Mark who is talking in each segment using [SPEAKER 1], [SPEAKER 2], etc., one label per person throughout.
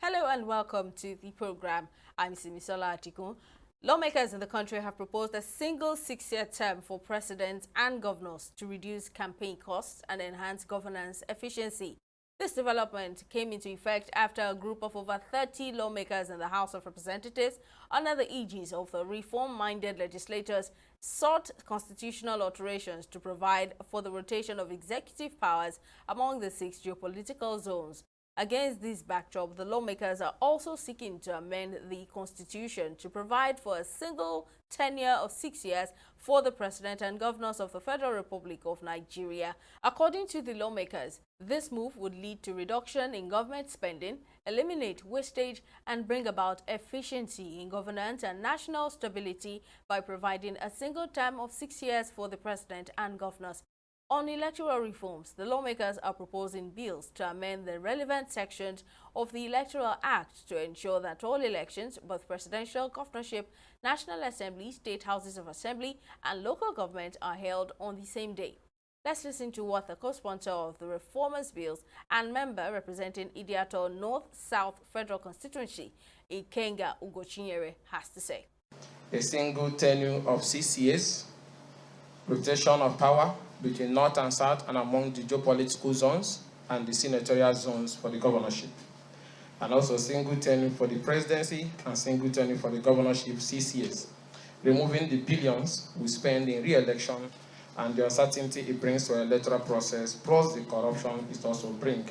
[SPEAKER 1] Hello and welcome to the program. I'm Simisola Atikun. Lawmakers in the country have proposed a single 6-year term for presidents and governors to reduce campaign costs and enhance governance efficiency. This development came into effect after a group of over 30 lawmakers in the House of Representatives, under the aegis of the reform-minded legislators, sought constitutional alterations to provide for the rotation of executive powers among the 6 geopolitical zones. Against this backdrop, the lawmakers are also seeking to amend the constitution to provide for a single tenure of 6 years for the president and governors of the Federal Republic of Nigeria. According to the lawmakers, this move would lead to reduction in government spending, eliminate wastage, and bring about efficiency in governance and national stability by providing a single term of 6 years for the president and governors. On electoral reforms, the lawmakers are proposing bills to amend the relevant sections of the Electoral Act to ensure that all elections, both presidential, governorship, National Assembly, state houses of assembly, and local government, are held on the same day. Let's listen to what the co-sponsor of the reformers bills and member representing Idiato North-South Federal Constituency, Ikenga Ugochinyere, has to say.
[SPEAKER 2] A single tenure of 6 years, rotation of power between North and South and among the geopolitical zones and the senatorial zones for the governorship. And also single tenure for the presidency and single tenure for the governorship 6 years, removing the billions we spend in re-election and the uncertainty it brings to our electoral process, plus the corruption it also brings.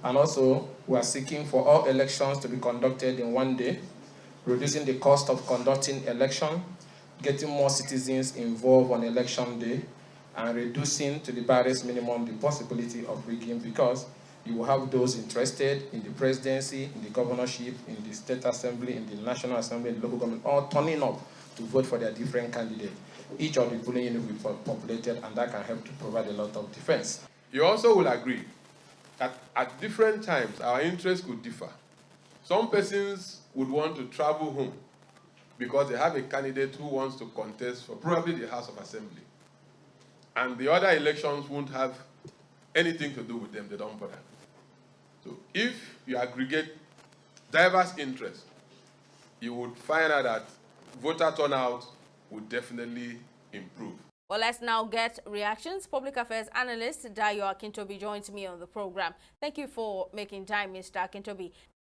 [SPEAKER 2] And also, we are seeking for all elections to be conducted in one day, reducing the cost of conducting election, getting more citizens involved on election day, and reducing to the barest minimum the possibility of rigging, because you will have those interested in the presidency, in the governorship, in the state assembly, in the national assembly, in the local government, all turning up to vote for their different candidates. Each of the polling units will be populated, and that can help to provide a lot of defense.
[SPEAKER 3] You also will agree that at different times our interests could differ. Some persons would want to travel home because they have a candidate who wants to contest for probably the House of Assembly. And the other elections won't have anything to do with them, they don't bother. So if you aggregate diverse interests, you would find out that voter turnout would definitely improve.
[SPEAKER 1] Well, let's now get reactions. Public Affairs Analyst Dayo Akintobi joins me on the program. Thank you for making time, Mr. Akintobi.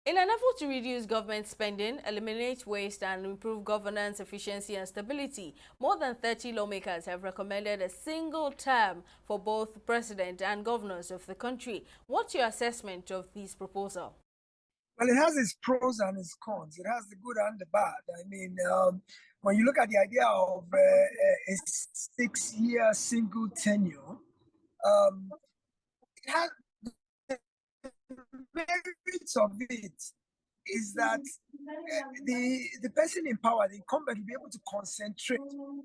[SPEAKER 1] In an effort to reduce government spending, eliminate waste, and improve governance, efficiency, and stability, more than 30 lawmakers have recommended a single term for both president and governors of the country. What's your assessment of this proposal?
[SPEAKER 4] Well, it has its pros and its cons. It has the good and the bad. I mean, when you look at the idea of a 6-year single tenure, it has the merits of it is that the person in power, the incumbent, will be able to concentrate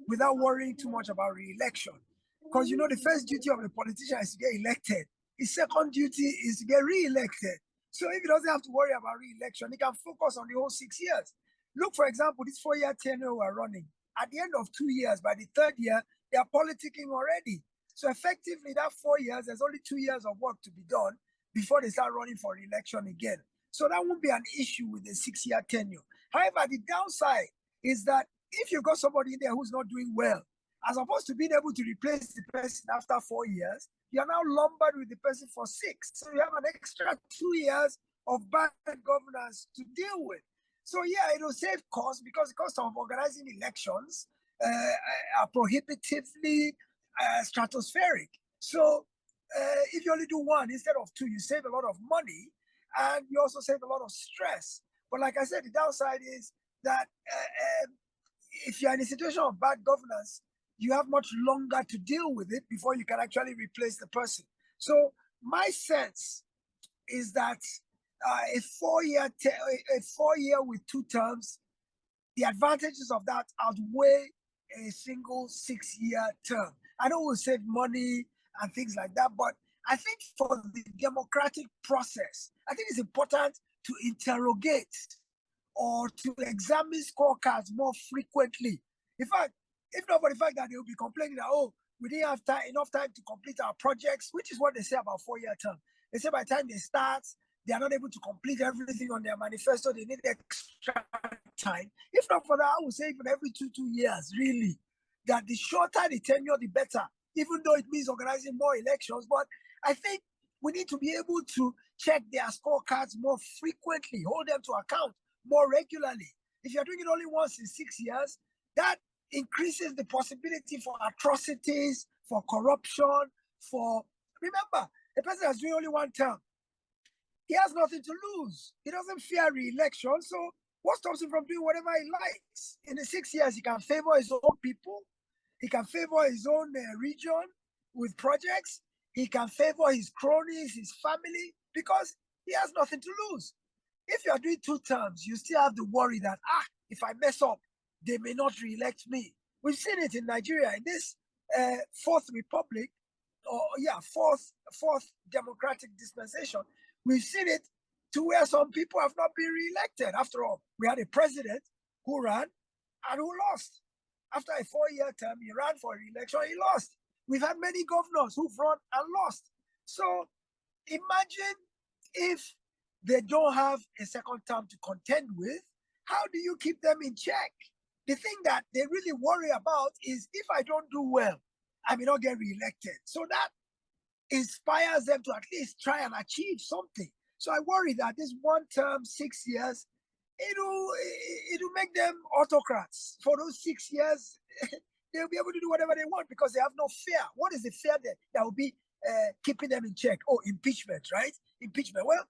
[SPEAKER 4] without worrying too much about re-election. Because, you know, the first duty of the politician is to get elected. His second duty is to get re-elected. So if he doesn't have to worry about re-election, he can focus on the whole 6 years. Look, for example, this 4-year tenure we're running. At the end of 2 years, by the third year, they are politicking already. So effectively, that 4 years, there's only 2 years of work to be done before they start running for re-election again. So that won't be an issue with the 6-year tenure. However, the downside is that if you've got somebody in there who's not doing well, as opposed to being able to replace the person after 4 years, you are now lumbered with the person for 6. So you have an extra 2 years of bad governance to deal with. So yeah, it will save costs because the cost of organizing elections are prohibitively stratospheric. So if you only do one instead of 2, you save a lot of money and you also save a lot of stress. But like I said, the downside is that if you're in a situation of bad governance, you have much longer to deal with it before you can actually replace the person. So my sense is that a 4-year with 2 terms, the advantages of that outweigh a single 6-year term. I know we'll save money and things like that, but I think for the democratic process, I think it's important to interrogate or to examine scorecards more frequently. In fact, if not for the fact that they will be complaining that, oh, we didn't have enough time to complete our projects, which is what they say about 4-year term. They say by the time they start, they are not able to complete everything on their manifesto. They need extra time. If not for that, I would say even every 2 years, really, that the shorter the tenure, the better, even though it means organizing more elections. But I think we need to be able to check their scorecards more frequently, hold them to account more regularly. If you're doing it only once in 6 years, that increases the possibility for atrocities, for corruption, remember, the president is doing only one term. He has nothing to lose. He doesn't fear re-election. So what stops him from doing whatever he likes? In the 6 years, he can favor his own people. He can favor his own region with projects. He can favor his cronies, his family, because he has nothing to lose. If you are doing 2 terms, you still have the worry that, if I mess up, they may not re-elect me. We've seen it in Nigeria, in this fourth republic, fourth democratic dispensation. We've seen it to where some people have not been re-elected. After all, we had a president who ran and who lost. After a 4-year term, he ran for re-election, he lost. We've had many governors who've run and lost. So imagine if they don't have a second term to contend with, how do you keep them in check? The thing that they really worry about is if I don't do well, I may not get re-elected. So that inspires them to at least try and achieve something. So I worry that this one term, 6 years, it'll make them autocrats. For those 6 years, they'll be able to do whatever they want because they have no fear. What is the fear that will be keeping them in check? Oh, impeachment, right? Impeachment. Well,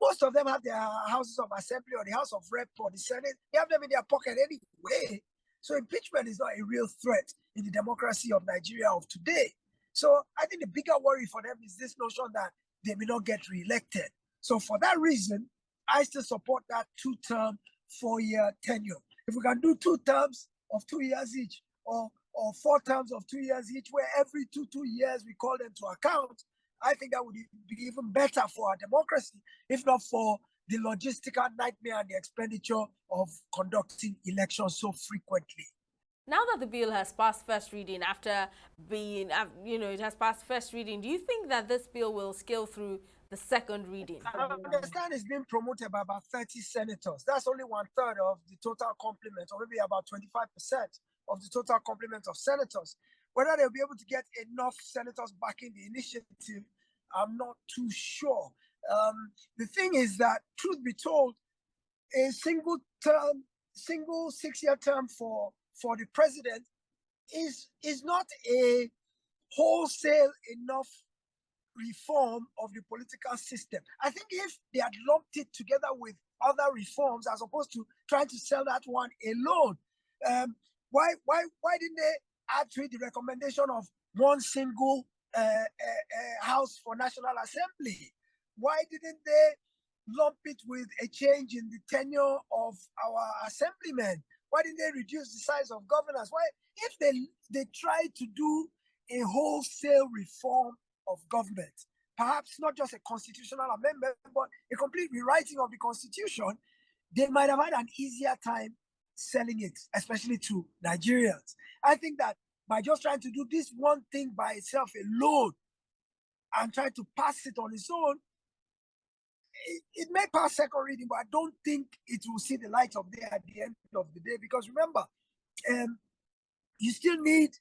[SPEAKER 4] most of them have their houses of assembly or the House of Rep or the Senate. They have them in their pocket anyway. So impeachment is not a real threat in the democracy of Nigeria of today. So I think the bigger worry for them is this notion that they may not get re-elected. So for that reason, I still support that 2-term, 4-year tenure. If we can do 2 terms of 2 years each, or 4 terms of 2 years each, where every 2 years we call them to account, I think that would be even better for our democracy, if not for the logistical nightmare and the expenditure of conducting elections so frequently.
[SPEAKER 1] Now that the bill has passed first reading, after being, it has passed first reading, do you think that this bill will scale through the second reading?
[SPEAKER 4] I understand it's being promoted by about 30 senators. That's only 1/3 of the total complement, or maybe about 25% of the total complement of senators. Whether they'll be able to get enough senators backing the initiative, I'm not too sure. The thing is that, truth be told, a single 6-year term for the president is not a wholesale enough reform of the political system. I think if they had lumped it together with other reforms as opposed to trying to sell that one alone, why didn't they add to it the recommendation of one single House for National Assembly? Why didn't they lump it with a change in the tenure of our assemblymen? Why didn't they reduce the size of governors? Why, if they try to do a wholesale reform of government, perhaps not just a constitutional amendment, but a complete rewriting of the Constitution, they might have had an easier time selling it, especially to Nigerians. I think that by just trying to do this one thing by itself alone and try to pass it on its own, it may pass second reading, but I don't think it will see the light of day at the end of the day. Because remember, you still need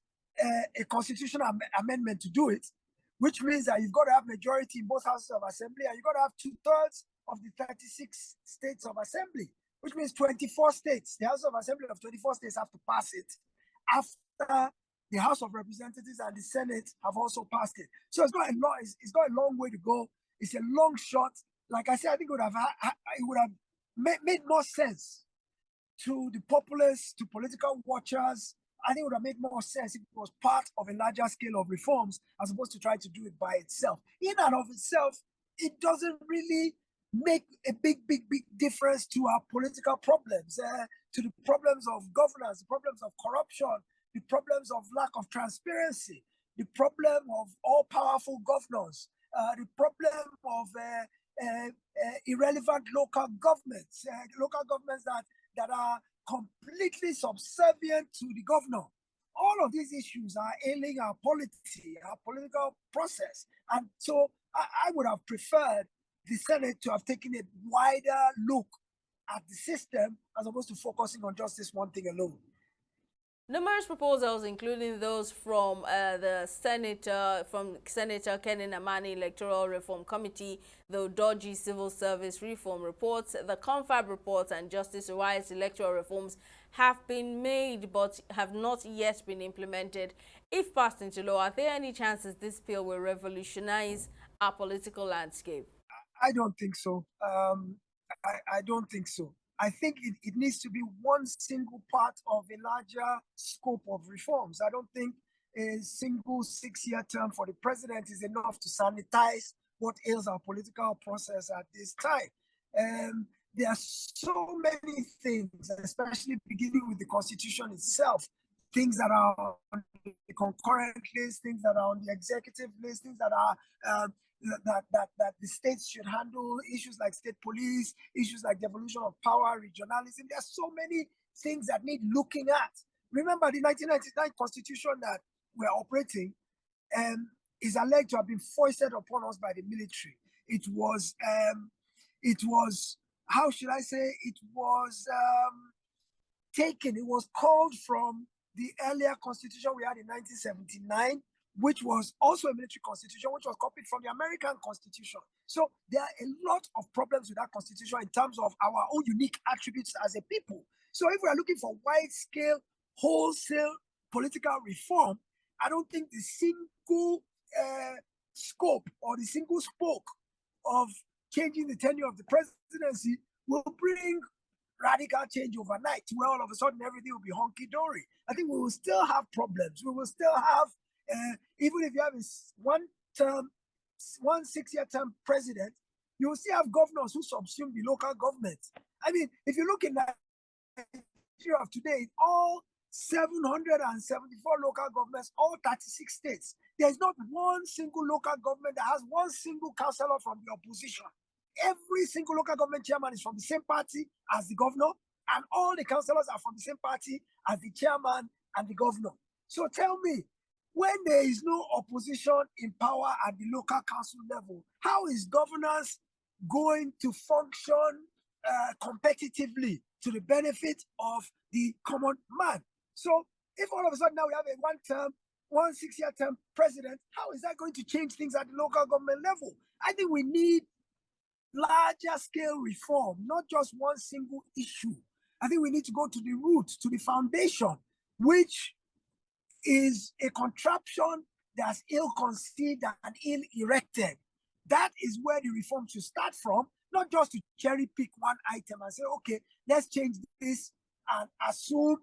[SPEAKER 4] a constitutional amendment to do it, which means that you've got to have majority in both houses of assembly, and you've got to have 2/3 of the 36 states of assembly, which means 24 states. The House of Assembly of 24 states have to pass it after the House of Representatives and the Senate have also passed it. So it's got a long way to go. It's a long shot. Like I said, I think it would have made more sense to the populace, to political watchers. I think it would have made more sense if it was part of a larger scale of reforms as opposed to try to do it by itself. In and of itself, it doesn't really make a big difference to our political problems, to the problems of governance, the problems of corruption, the problems of lack of transparency, the problem of all-powerful governors, the problem of irrelevant local governments that are completely subservient to the governor. All of these issues are ailing our polity, our political process. And so I would have preferred the Senate to have taken a wider look at the system as opposed to focusing on just this one thing alone.
[SPEAKER 1] Numerous proposals, including those from Senator Kenin Amani Electoral Reform Committee, the dodgy Civil Service Reform Reports, the Confab Report, and Justice Wise electoral reforms have been made but have not yet been implemented. If passed into law, are there any chances this bill will revolutionize our political landscape?
[SPEAKER 4] I don't think so. I don't think so. I think it needs to be one single part of a larger scope of reforms. I don't think a single 6-year term for the president is enough to sanitize what ails our political process at this time. There are so many things, especially beginning with the Constitution itself, things that are on the concurrent list, things that are on the executive list, things that are that the states should handle, issues like state police, issues like devolution of power, regionalism. There are so many things that need looking at. Remember, the 1999 Constitution that we're operating is alleged to have been foisted upon us by the military. It was, how should I say, it was taken, it was called from the earlier constitution we had in 1979, which was also a military constitution, which was copied from the American Constitution. So there are a lot of problems with that constitution in terms of our own unique attributes as a people. So if we are looking for wide-scale, wholesale political reform, I don't think the single scope or the single spoke of changing the tenure of the presidency will bring radical change overnight, where all of a sudden everything will be honky-dory. I think we will still have problems. We will still have, even if you have one 6-year term president, you will still have governors who subsume the local government. I mean, if you look in Nigeria of today, all 774 local governments, all 36 states, there's not one single local government that has one single councillor from the opposition. Every single local government chairman is from the same party as the governor, and all the councillors are from the same party as the chairman and the governor. So tell me, when there is no opposition in power at the local council level, how is governance going to function competitively to the benefit of the common man? So if all of a sudden now we have a one 6-year term president, how is that going to change things at the local government level? I think we need larger scale reform, not just one single issue. I think we need to go to the root, to the foundation, which is a contraption that's ill-conceived and ill-erected. That is where the reform should start from, not just to cherry-pick one item and say, okay, let's change this and assume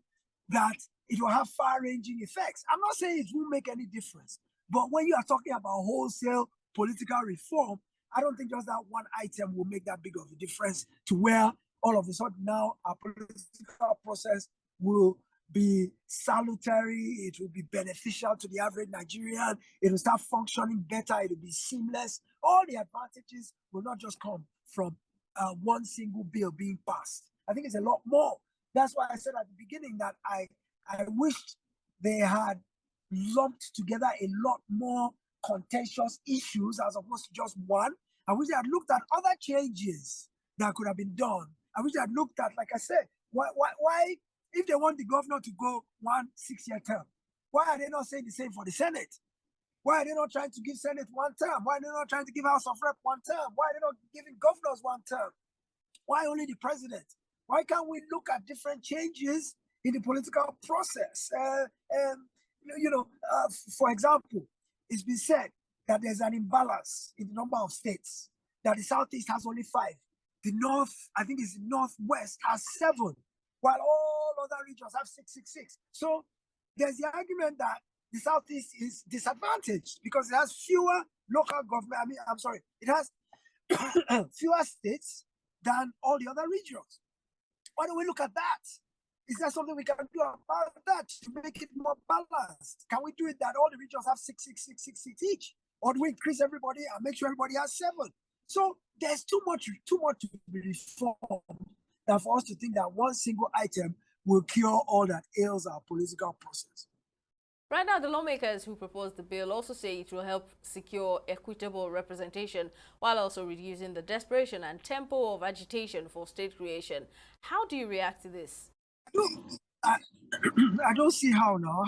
[SPEAKER 4] that it will have far-ranging effects. I'm not saying it won't make any difference, but when you are talking about wholesale political reform, I don't think just that one item will make that big of a difference to where all of a sudden now our political process will be salutary, it will be beneficial to the average Nigerian, it will start functioning better, it will be seamless. All the advantages will not just come from one single bill being passed. I think it's a lot more. That's why I said at the beginning that I wished they had lumped together a lot more contentious issues as opposed to just one. I wish they had looked at other changes that could have been done. I wish they had looked at, like I said, why if they want the governor to go one 6-year term, why are they not saying the same for the Senate? Why are they not trying to give Senate one term? Why are they not trying to give House of Rep one term? Why are they not giving governors one term? Why only the president? Why can't we look at different changes in the political process? For example, it's been said that there's an imbalance in the number of states, that the Southeast has only 5. The North, I think it's the Northwest, has 7, while all other regions have 6. So there's the argument that the Southeast is disadvantaged because it has fewer local government, it has fewer states than all the other regions. Why don't we look at that? Is there something we can do about that to make it more balanced? Can we do it that all the regions have 6 seats each? Or do we increase everybody and make sure everybody has 7? So there's too much to be reformed than for us to think that one single item will cure all that ails our political process.
[SPEAKER 1] Right now, the lawmakers who proposed the bill also say it will help secure equitable representation while also reducing the desperation and tempo of agitation for state creation. How do you react to this?
[SPEAKER 4] I, I don't see how now.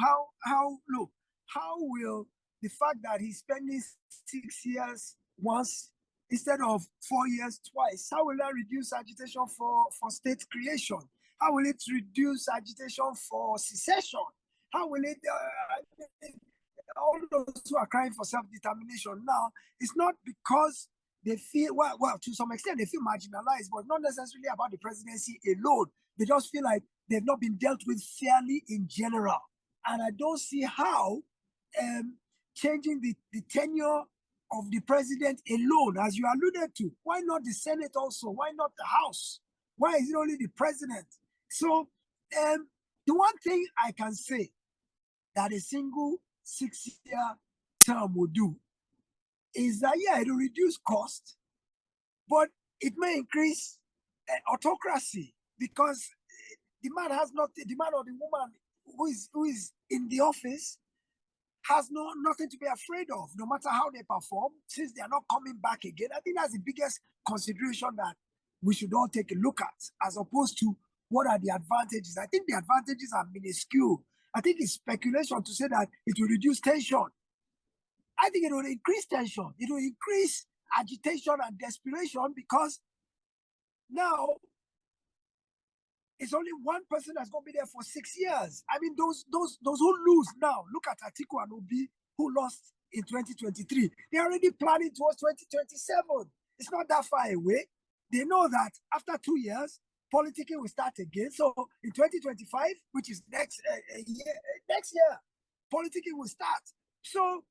[SPEAKER 4] Look, how will the fact that he's spending 6 years once instead of 4 years twice, how will that reduce agitation for state creation? How will it reduce agitation for secession? How will it, all those who are crying for self-determination now, it's not because they feel, well, to some extent they feel marginalized, but not necessarily about the presidency alone. They just feel like they've not been dealt with fairly in general. And I don't see how changing the tenure of the president alone, as you alluded to, why not the Senate also? Why not the House? Why is it only the president? So the one thing I can say that a single 6-year term will do is that, yeah, it will reduce cost, but it may increase autocracy, because the man has not, the man or the woman who is in the office has nothing to be afraid of, no matter how they perform, since they are not coming back again. I think that's the biggest consideration that we should all take a look at, as opposed to what are the advantages. I think the advantages are minuscule. I think it's speculation to say that it will reduce tension. I think it will increase tension. It will increase agitation and desperation, because now it's only one person that's going to be there for 6 years. I mean, those who lose now, look at Atiku and Obi, who lost in 2023. They're already planning towards 2027. It's not that far away. They know that after 2 years, politicking will start again. So in 2025, which is next year, politicking will start. So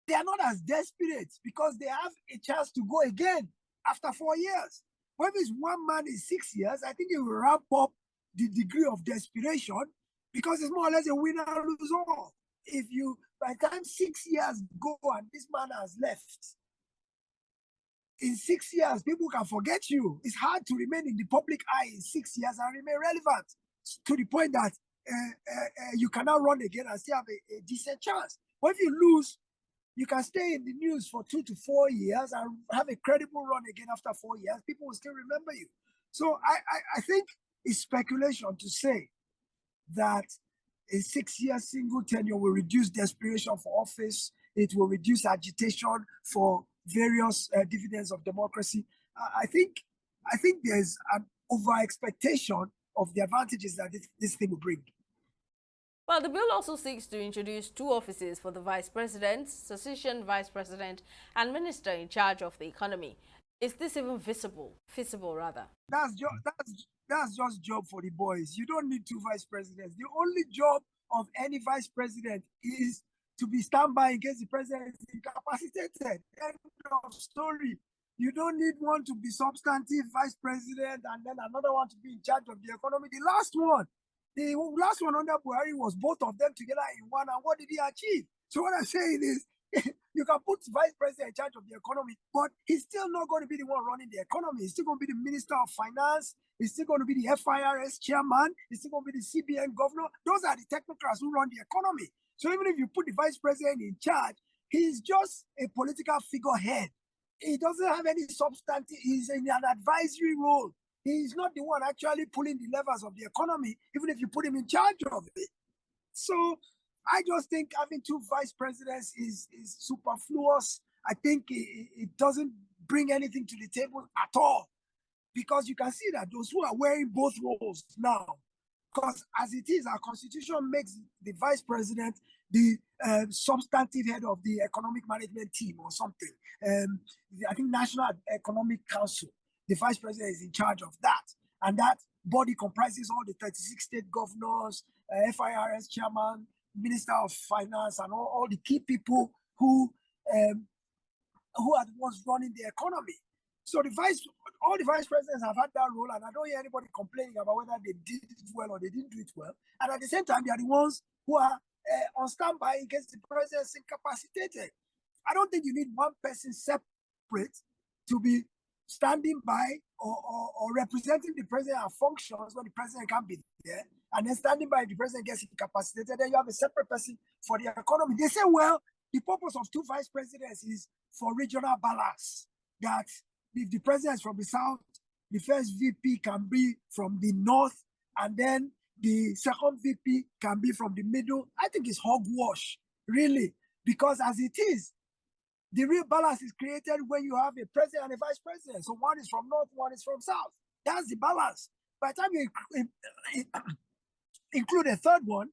[SPEAKER 4] they are not as desperate, because they have a chance to go again after 4 years. When it's one man in 6 years, I think it will ramp up the degree of desperation, because it's more or less a winner lose all. If you, by the time 6 years go and this man has left, in 6 years, people can forget you. It's hard to remain in the public eye in 6 years and remain relevant to the point that you cannot run again and still have a decent chance. But if you lose, you can stay in the news for 2 to 4 years and have a credible run again after 4 years. People will still remember you. So I think it's speculation to say that a 6-year single tenure will reduce desperation for office. It will reduce agitation for various dividends of democracy. I think there's an over expectation of the advantages that this thing will bring.
[SPEAKER 1] Well, the bill also seeks to introduce 2 offices for the vice president, assistant vice president, and minister in charge of the economy. Is this even feasible rather?
[SPEAKER 4] That's just job for the boys. You don't need 2 vice presidents. The only job of any vice president is to be standby in case the president is incapacitated. End of story. You don't need one to be substantive vice president and then another one to be in charge of the economy. The last one under Buhari was both of them together in one, and what did he achieve? So what I'm saying is, you can put vice president in charge of the economy, but he's still not going to be the one running the economy. He's still going to be the minister of finance. He's still going to be the FIRS chairman. He's still going to be the CBN governor. Those are the technocrats who run the economy. So even if you put the vice president in charge, he's just a political figurehead. He doesn't have any substance. He's in an advisory role. He's not the one actually pulling the levers of the economy, even if you put him in charge of it. So I just think having 2 vice presidents is superfluous. I think it doesn't bring anything to the table at all, because you can see that those who are wearing both roles now, because as it is, our constitution makes the vice president the substantive head of the economic management team or something. I think National Economic Council. The vice president is in charge of that. And that body comprises all the 36 state governors, FIRS chairman, minister of finance, and all the key people who are the ones running the economy. So all the vice presidents have had that role, and I don't hear anybody complaining about whether they did it well or they didn't do it well. And at the same time, they are the ones who are on standby in case the president is incapacitated. I don't think you need one person separate to be standing by or representing the president and functions when the president can't be there. and then standing by if the president gets incapacitated, then you have a separate person for the economy. They say, well, the purpose of two vice presidents is for regional balance, that if the president is from the south, the first VP can be from the north, and then the second VP can be from the middle. I think it's hogwash, really, because as it is, the real balance is created when you have a president and a vice president. So one is from north, one is from south. That's the balance. By the time you include a third one,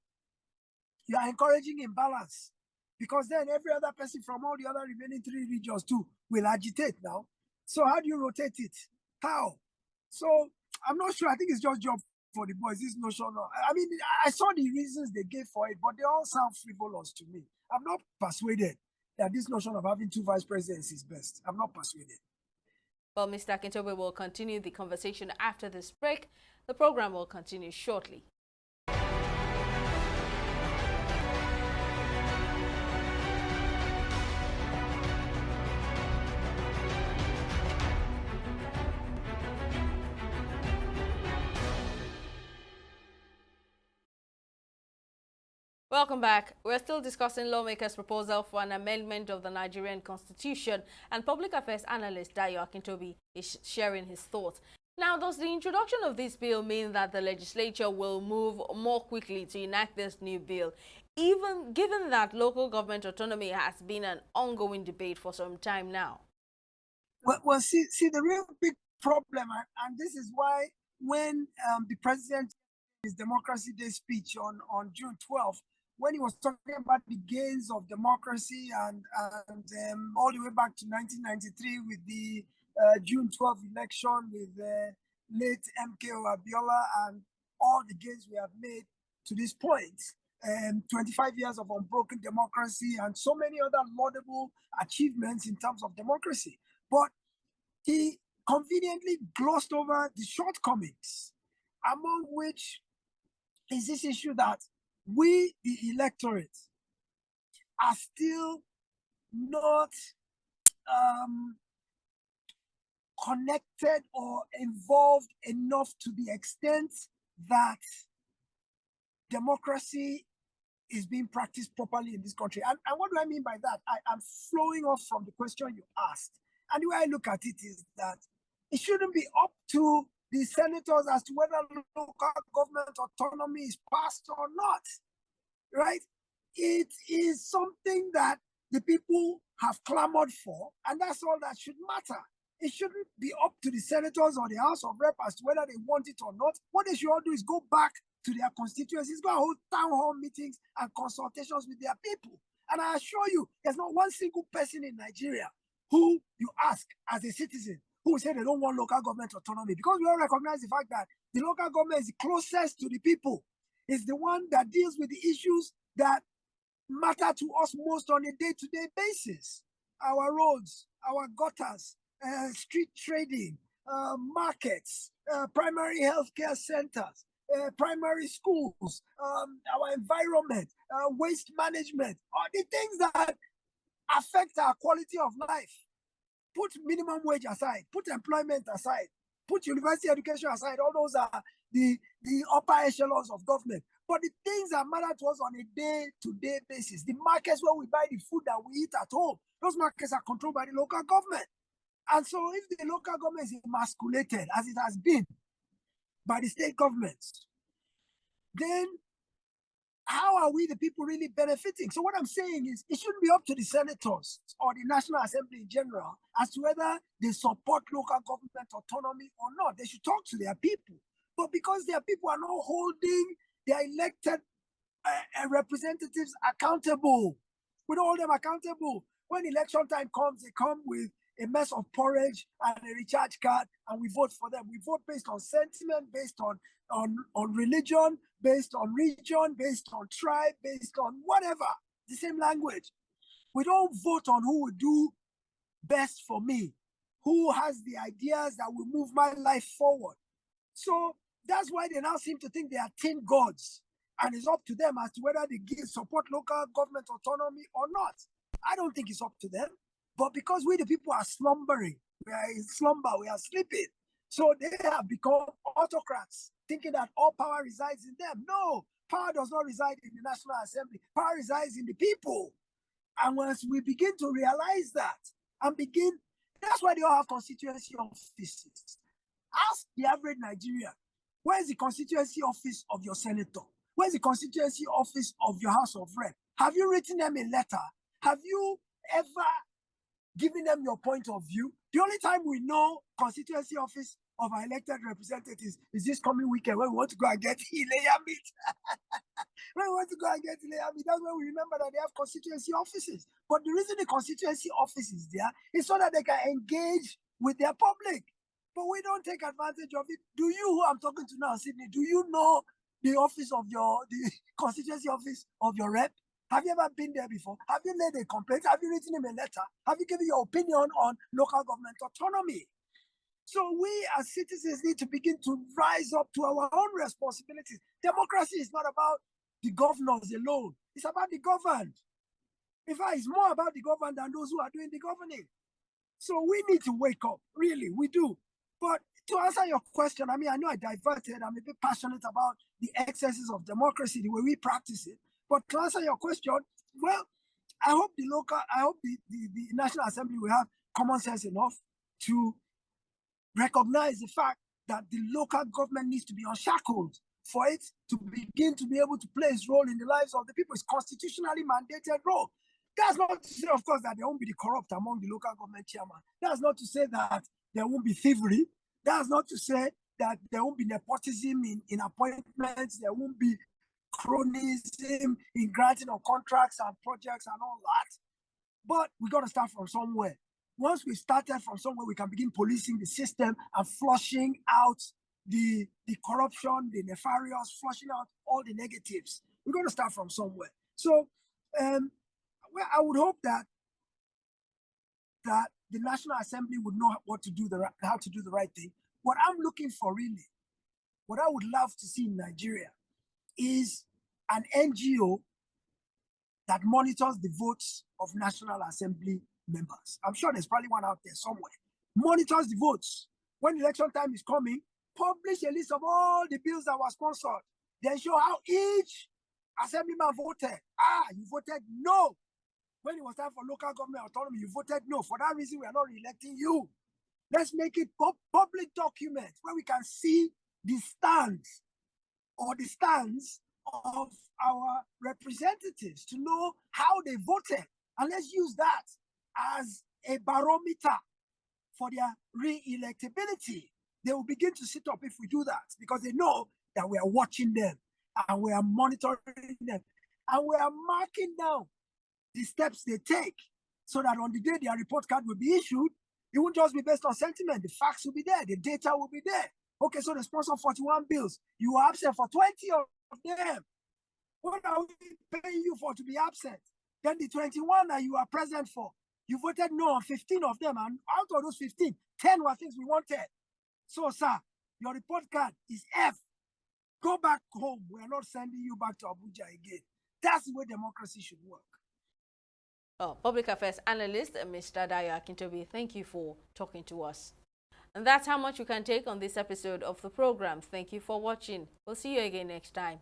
[SPEAKER 4] you are encouraging imbalance, because then every other person from all the other remaining three regions too will agitate now. So how do you rotate it? How? So I'm not sure. I think it's just job for the boys, this notion of, I mean, I saw the reasons they gave for it, but they all sound frivolous to me. I'm not persuaded that this notion of having two vice presidents is best. I'm not persuaded.
[SPEAKER 1] Well, Mr. Akintobe will continue the conversation after this break. The program will continue shortly. Welcome back. We're still discussing lawmakers' proposal for an amendment of the Nigerian Constitution, and public affairs analyst Dayo Akintobe is sharing his thoughts. Now, does the introduction of this bill mean that the legislature will move more quickly to enact this new bill, even given that local government autonomy has been an ongoing debate for some time now?
[SPEAKER 4] Well, see, the real big problem, and this is why when the president his Democracy Day speech on June 12th, when he was talking about the gains of democracy and all the way back to 1993 with the June 12th election with late MKO Abiola and all the gains we have made to this point, 25 years of unbroken democracy and so many other laudable achievements in terms of democracy. But he conveniently glossed over the shortcomings, among which is this issue that we, the electorate, are still not connected or involved enough to the extent that democracy is being practiced properly in this country. And what do I mean by that? I'm flowing off from the question you asked. And the way I look at it is that it shouldn't be up to the senators as to whether local government autonomy is passed or not, right? It is something that the people have clamored for, and that's all that should matter. It shouldn't be up to the senators or the House of Rep as to whether they want it or not. What they should all do is go back to their constituencies, go and hold town hall meetings and consultations with their people. And I assure you, there's not one single person in Nigeria who you ask as a citizen who say they don't want local government autonomy, because we all recognize the fact that the local government is the closest to the people. It's the one that deals with the issues that matter to us most on a day-to-day basis. Our roads, our gutters, street trading, markets, primary healthcare centers, primary schools, our environment, waste management, all the things that affect our quality of life. Put minimum wage aside, put employment aside, put university education aside. All those are the upper echelons of government. But the things that matter to us on a day-to-day basis, the markets where we buy the food that we eat at home, those markets are controlled by the local government. And so if the local government is emasculated, as it has been by the state governments, then how are we, the people, really benefiting? So what I'm saying is it shouldn't be up to the senators or the National Assembly in general as to whether they support local government autonomy or not. They should talk to their people. But because their people are not holding their elected representatives accountable, we don't hold them accountable. When election time comes, they come with a mess of porridge and a recharge card, and we vote for them. We vote based on sentiment, based on religion, based on region, based on tribe, based on whatever, the same language. We don't vote on who will do best for me, who has the ideas that will move my life forward. So that's why they now seem to think they are tin gods, and it's up to them as to whether they support local government autonomy or not. I don't think it's up to them. But because we, the people, are slumbering, we are in slumber, we are sleeping, So they have become autocrats, thinking that all power resides in them. No, power does not reside in the National Assembly. Power resides in the people. And once we begin to realize that and begin, that's why they all have constituency offices. Ask the average Nigerian, where is the constituency office of your senator? Where's the constituency office of your House of Rep? Have you written them a letter? Have you ever given them your point of view? The only time we know constituency office of our elected representatives is this coming weekend when we want to go and get Ileya meat. When we want to go and get Ileya meat, that's when we remember that they have constituency offices. But the reason the constituency office is there is so that they can engage with their public. But we don't take advantage of it. Do you, who I'm talking to now, Sydney, do you know the office of the constituency office of your rep? Have you ever been there before? Have you made a complaint? Have you written him a letter? Have you given your opinion on local government autonomy? So we as citizens need to begin to rise up to our own responsibilities. Democracy is not about the governors alone. It's about the governed. In fact, it's more about the governed than those who are doing the governing. So we need to wake up, really, we do. But to answer your question, I mean, I know I diverted. I'm a bit passionate about the excesses of democracy, the way we practice it. But to answer your question, well, I hope the National Assembly will have common sense enough to recognize the fact that the local government needs to be unshackled for it to begin to be able to play its role in the lives of the people. It's constitutionally mandated role. That's not to say, of course, that there won't be the corrupt among the local government chairman. That's not to say that there won't be thievery. That's not to say that there won't be nepotism in appointments. There won't be cronyism in granting of contracts and projects and all that. But we got to start from somewhere. Once we started from somewhere, we can begin policing the system and flushing out the corruption, the nefarious, flushing out all the negatives. We're going to start from somewhere. So well, I would hope that the National Assembly would know how to do the right thing. What I'm looking for really, what I would love to see in Nigeria is an NGO that monitors the votes of National Assembly members. I'm sure there's probably one out there somewhere. Monitors the votes. When election time is coming, publish a list of all the bills that were sponsored. Then show how each assemblyman voted. You voted no. When it was time for local government autonomy, you voted no. For that reason, we are not re-electing you. Let's make it public document where we can see the stands of our representatives to know how they voted. And let's use that as a barometer for their re-electability. They will begin to sit up if we do that because they know that we are watching them and we are monitoring them and we are marking down the steps they take so that on the day their report card will be issued, it won't just be based on sentiment. The facts will be there. The data will be there. Okay, so they sponsored 41 bills. You were absent for 20 of them. What are we paying you for to be absent? Then the 21 that you are present for, you voted no on 15 of them. And out of those 15, 10 were things we wanted. So, sir, your report card is F. Go back home. We are not sending you back to Abuja again. That's the way democracy should work.
[SPEAKER 1] Public Affairs Analyst, Mr. Dayo Akintobi, thank you for talking to us. And that's how much we can take on this episode of the program. Thank you for watching. We'll see you again next time.